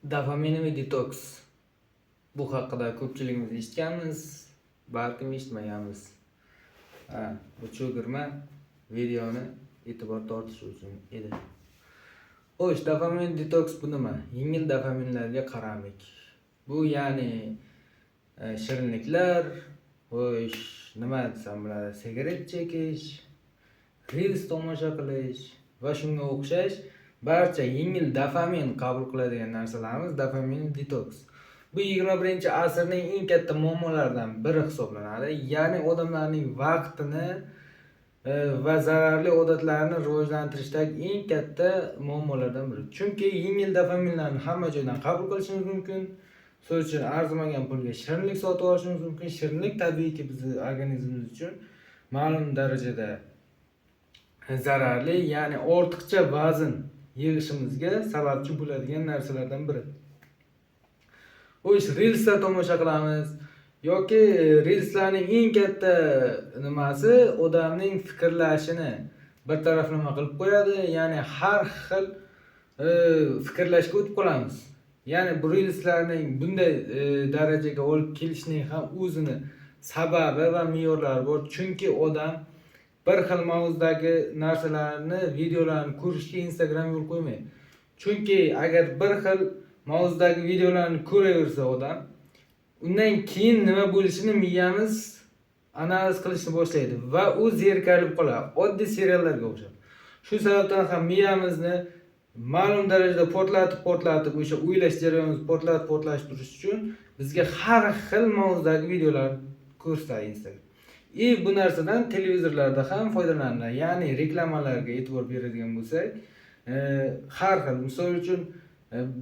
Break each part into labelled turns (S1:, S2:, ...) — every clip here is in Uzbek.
S1: Dopamin va detoks. Bu haqida ko'pchiligimiz eshitganmiz, balkim eshitmaganmiz. Bu cho'girma videoni e'tibor tortish uchun edi. Xo'sh, dopamin detoks bu nima? Yengil dopaminlarga qaramlik. Bu ya'ni shirinliklar, xo'sh, nima desam bo'ladi, sigaret chekish, reels tomosha qilish va shunga o'xshash barcha yengil dopamin qabul qiladigan narsalarimiz dopamin detoks. Bu 21-asrning eng katta muammolaridan biri hisoblanadi. Ya'ni odamlarning vaqtini va zararli odatlarni rivojlantirishdagi eng katta muammolardan biri. Chunki yengil dopaminlarni hamma joydan qabul qilishimiz mumkin. So'z uchun arzimagan pulga shirinlik sotib olishimiz mumkin. Shirinlik tabiiyki bizning organizmimiz uchun ma'lum darajada zararli, ya'ni ortiqcha vazn yig'ishimizga sababchi bo'ladigan narsalardan biri. Xo'sh, reelslar tomosha qilamiz yoki reelslarning eng katta nimasi odamning fikrlashini bir taraf nima qilib qo'yadi, ya'ni har xil fikrlashga o'tib qolamiz. Ya'ni bu reelslarning bunday darajaga olib kelishining ham o'zini sababi va me'yorlari bor. Chunki odam bir xil mavzudagi narsalarni, videolarni ko'rishga Instagram yo'l qo'ymaydi. Chunki agar bir xil mavzudagi videolarni ko'raversa odam, undan keyin nima bo'lishini miyamiz analiz qilishni boshlaydi va u zerikarib qoladi. Oddiy seriallarga o'xshab. Shu sababdan ham miyamizni ma'lum darajada portlatib o'sha o'ylash jarayonimizni portlash uchun bizga har xil mavzudagi videolar ko'rsatadi Instagram. Bu narsadan televizorlarda ham foydalaniladi. Ya'ni reklamalarga e'tibor beradigan bo'lsak, har xil, misol uchun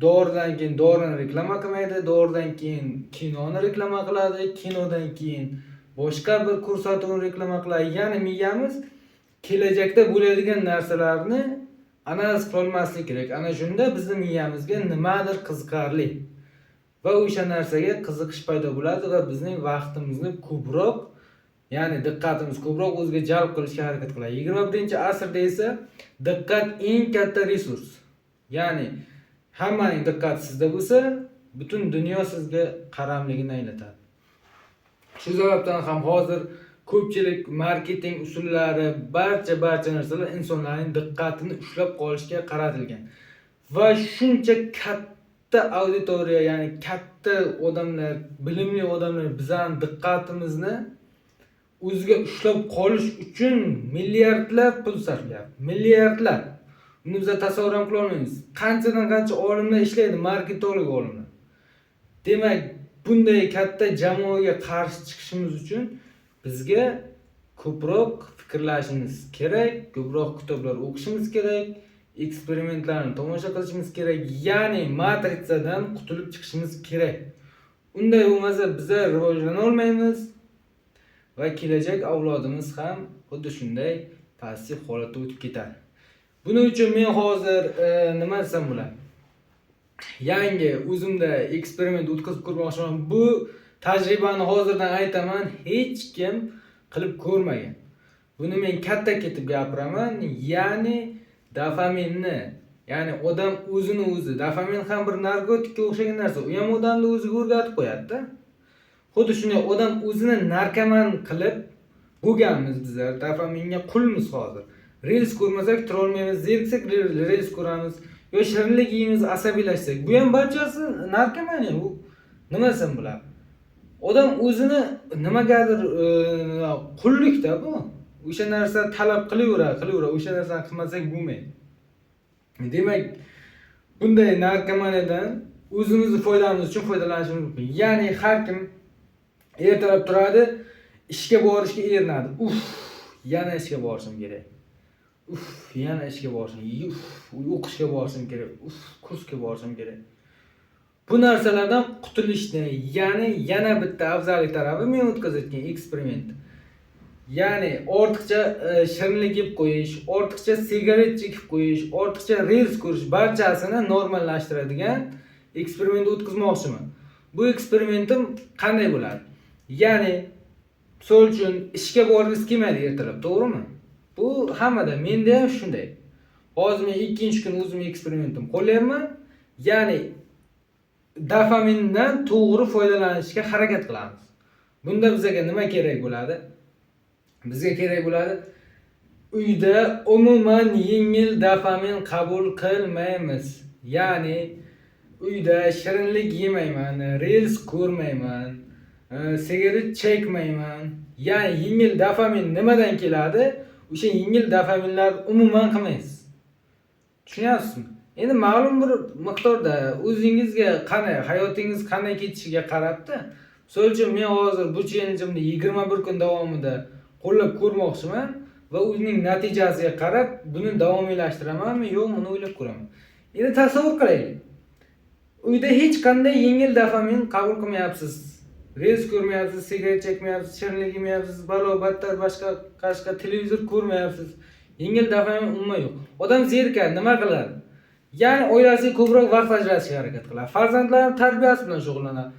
S1: doridan keyin dorini reklama qilmaydi, doridan keyin kinoni reklama qiladi, kinodan keyin boshqa bir ko'rsatuvni reklama qiladi. Ya'ni miyamiz kelajakda bo'ladigan narsalarni analiz qilmaslik kerak. Ana shunda bizning miyamizga nimadir qiziqarli va o'sha narsaga qiziqish paydo bo'ladi va bizning vaqtimizni ko'proq, ya'ni diqqatimiz ko'proq o'ziga jalb qilishga harakat qiladi. 21-asrda esa diqqat eng katta resurs. Ya'ni hammaning diqqati sizda bo'lsa, butun dunyo sizga qaramligini anglatadi. Shu sababdan ham hozir ko'pchilik marketing usullari, barcha narsalar insonlarning diqqatini ushlab qolishga qaratilgan. Va shuncha katta auditoriya, ya'ni katta odamlar, bilimli odamlar bizning diqqatimizni o'ziga ushlab qolish uchun milliardlab pul sarflayapti. Milliardlab. Buni biz tasavvur ham qila olmaymiz. Qancha olimlar ishlaydi, marketolog olimlar. Demak, bunday katta jamoaga qarshi chiqishimiz uchun bizga ko'proq fikrlashimiz kerak, ko'proq kitoblar o'qishimiz kerak, eksperimentlarni tomosha qilishimiz kerak, ya'ni matrisadan qutulib chiqishimiz kerak. Unday bo'lmasa biz rivojlana olmaymiz va kelajak avlodimiz ham xuddi shunday passiv holatda o'tib ketadi. Buning uchun men hozir nima desam bo'ladi? Yangi o'zimda eksperiment o'tkazib ko'rmoqchiman. Bu tajribani hozirdan aytaman, hech kim qilib ko'rmagan. Buni men katta ketib gapiraman. Ya'ni dopaminni, ya'ni odam o'zini o'zi, dopamin ham bir narkotikka o'xshagan narsa. U ham odamni o'ziga o'rgatib qo'yadi-da. Xuddi shunday odam o'zini narkoman qilib bo'lganmiz bizlar. Dopaminga qulmiz hozir. Reels ko'rmasak tura olmaymiz, zeriksak reels ko'ramiz. Yo shirinlik yeymiz, asabiylashsak. Bu ham barchasi narkomaniya. Bu nima desam bo'ladi? Odam o'zini nimagadir qullikda bu. O'sha narsa talab qilaveradi. O'sha narsani qilmasak bo'lmaydi. Demak, bunday narkomaniyadan o'zimizni foydamiz uchun foydalanishimiz mumkin. Ya'ni har kim ertalab turadi, ishga borishga erinadi. Yana ishga borishim kerak. Yana ishga borishim, o'qishga borishim kerak. Kursga borishim kerak. Bu narsalardan qutulishni, ya'ni yana bitta afzallik tarafi men o'tkazayotgan eksperiment. Ya'ni ortiqcha shirinlik yeb qo'yish, ortiqcha sigaret chekib qo'yish, ortiqcha reels ko'rish barchasini normallashtiradigan eksperiment o'tkazmoqchiman. Bu eksperimentim qanday bo'ladi? Ya'ni misol uchun ishga borgisi kelmaydi ertalab, to'g'rimi? Bu hammada, menda ham shunday. Hozir men ikkinchi kun o'zim eksperimentim qo'llayapman. Ya'ni dopamindan to'g'ri foydalanishga harakat qilamiz. Bunda bizga nima kerak bo'ladi? Bizga kerak bo'ladi uyda umuman yengil dopamin qabul qilmaymiz. Ya'ni uyda shirinlik yemayman, reels ko'rmayman, sigaret chekmayman. Ya'ni yengil dopamin nimadan keladi? O'sha yengil dopaminlar umuman qilmaysiz. Tushunyapsizmi? Endi ma'lum bir miqdorda o'zingizga qanday, hayotingiz qanday ketishiga qarabdi. Misol uchun men hozir bu challenge'imni 21 kun davomida qo'llab ko'rmoqchiman va uning natijasiga qarab buni davomiylashtiramamanmi, yo'q, buni o'ylab ko'raman. Endi tasavvur qilaylik. Uyda hech qanday yengil dopamin qabul qilmayapsiz. Reels ko'rmayapsiz, sigaret chekmayapsiz, shirinlik yemayapsiz, battar boshqa televizor ko'rmayapsiz. Yengil dopamin umuman yo'q. Odam zerikadi, nima qiladi? Ya'ni oilasiga ko'proq vaqt ajratishga harakat qiladi. Farzandlarini tarbiyasi bilan shug'ullanadi.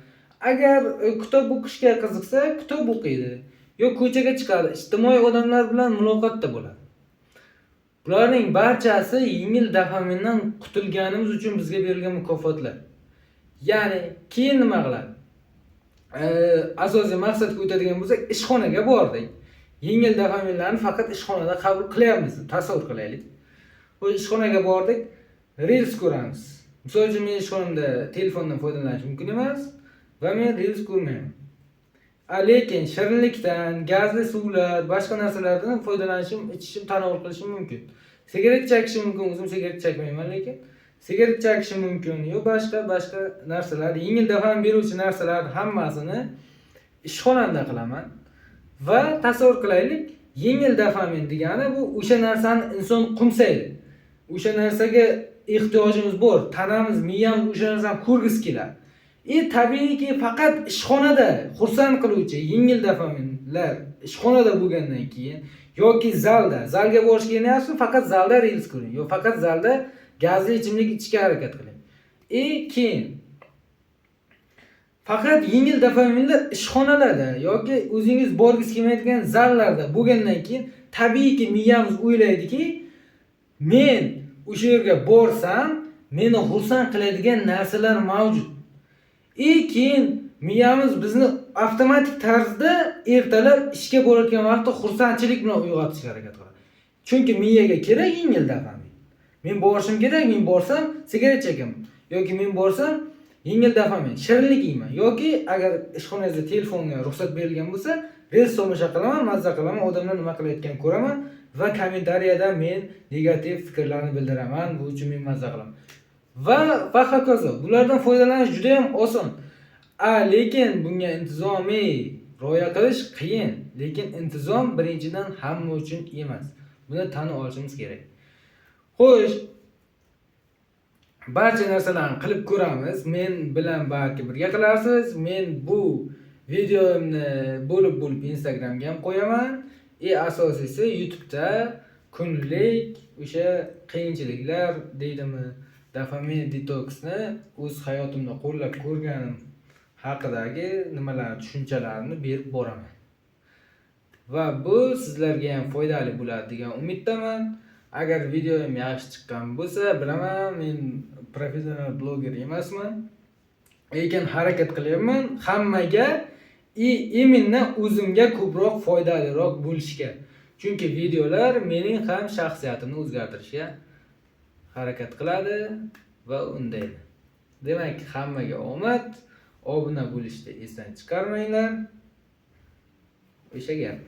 S1: Agar kitob o'qishga qiziqsa, kitob o'qiydi. Yo'q, ko'chaga chiqadi, ijtimoiy odamlar bilan muloqotda bo'ladi. Bularning barchasi yengil dopamindan qutulganimiz uchun bizga berilgan mukofotlar. Ya'ni keyin nima qiladi? Asosiy maqsadga o'tadigan bo'lsak, ishxonaga bordik. Yengil dopaminlarni faqat ishxonada qabul qilyapmiz. Tasavvur qilaylik. Bu ishxonaga bordik, reels ko'ramiz. Misol uchun men ishxonamda telefondan foydalanish mumkin emas va men reels ko'rmayman. Lekin shirinlikdan, gazli suvlar, boshqa narsalardan foydalanishim, ichishim, tanovul qilishim mumkin. Sigaret chekishim mumkin, o'zim sigaret chekmayman, lekin sigaret chekishim mumkin. Yo boshqa narsalar, yengil dopamin beruvchi narsalar hammasini ishxonamda qilaman. Va tasavvur qilaylik, yengil dopamin degani bu o'sha narsani inson qumsaydi. O'sha narsaga ehtiyojimiz bor, tanamiz, miyamiz o'sha narsani ko'rgisi keladi. Tabiiyki faqat ishxonada xursand qiluvchi yengil dopaminlar ishxonada bo'lgandan keyin yoki zalga borishga erinayapsiz, faqat zalda reels ko'ring, yoki faqat zalda gazli ichimlik ichishga harakat qiling. Keyin faqat yengil dopaminlar ishxonalarda yoki o'zingiz borgis kelmaydigan zallarda bo'lgandan keyin tabiiyki miyamiz o'ylaydiki, men o'sha yerga borsam, meni xursand qiladigan narsalar mavjud. Keyin miyamiz bizni avtomatik tarzda ertalab ishga borayotgan vaqtda xursandchilik bilan uyg'otishga harakat qiladi. Chunki miyaga kerak yengil dopamin. Men borishim kerak, men borsam sigaret chekaman yoki men borsam yengil dopamin, shirinlik yeyman yoki agar ishxonangizda telefonga ruxsat berilgan bo'lsa, reels tomosha qilaman, mazza qilaman, odamlar nima qilayotganini ko'raman va kommentariyada men negativ fikrlarni bildiraman, bu uchun men mazza qilaman. Va hokazo. Bulardan foydalanish juda ham oson. Lekin bunga intizomiy rioya qilish qiyin. Lekin intizom birinchidan hamma uchun emas. Buni tan olishimiz kerak. Xo'sh, barcha narsalarni qilib ko'ramiz. Men bilan balki birga qilarsiz. Men bu videomni bo'lib Instagramga ham qo'yaman. Asosiysi YouTube'da kunlik o'sha qiyinchiliklar deydimi, dopamin detoksni o'z hayotimda qo'llab ko'rganim haqidagi nimalar, tushunchalarni berib boraman. Va bu sizlarga ham foydali bo'ladi degan umiddaman. Agar videoim yaxshi chiqqan bo'lsa, bilaman, men professional bloger emasman. Lekin harakat qilyapman hammaga именно o'zimga ko'proq foydaliroq bo'lishga. Chunki videolar mening ham shaxsiyatimni o'zgartirishga harakat qiladi va undaydi. Demak, hammaga omad, obuna bo'lishni esdan chiqarmanglar. O'sha gap.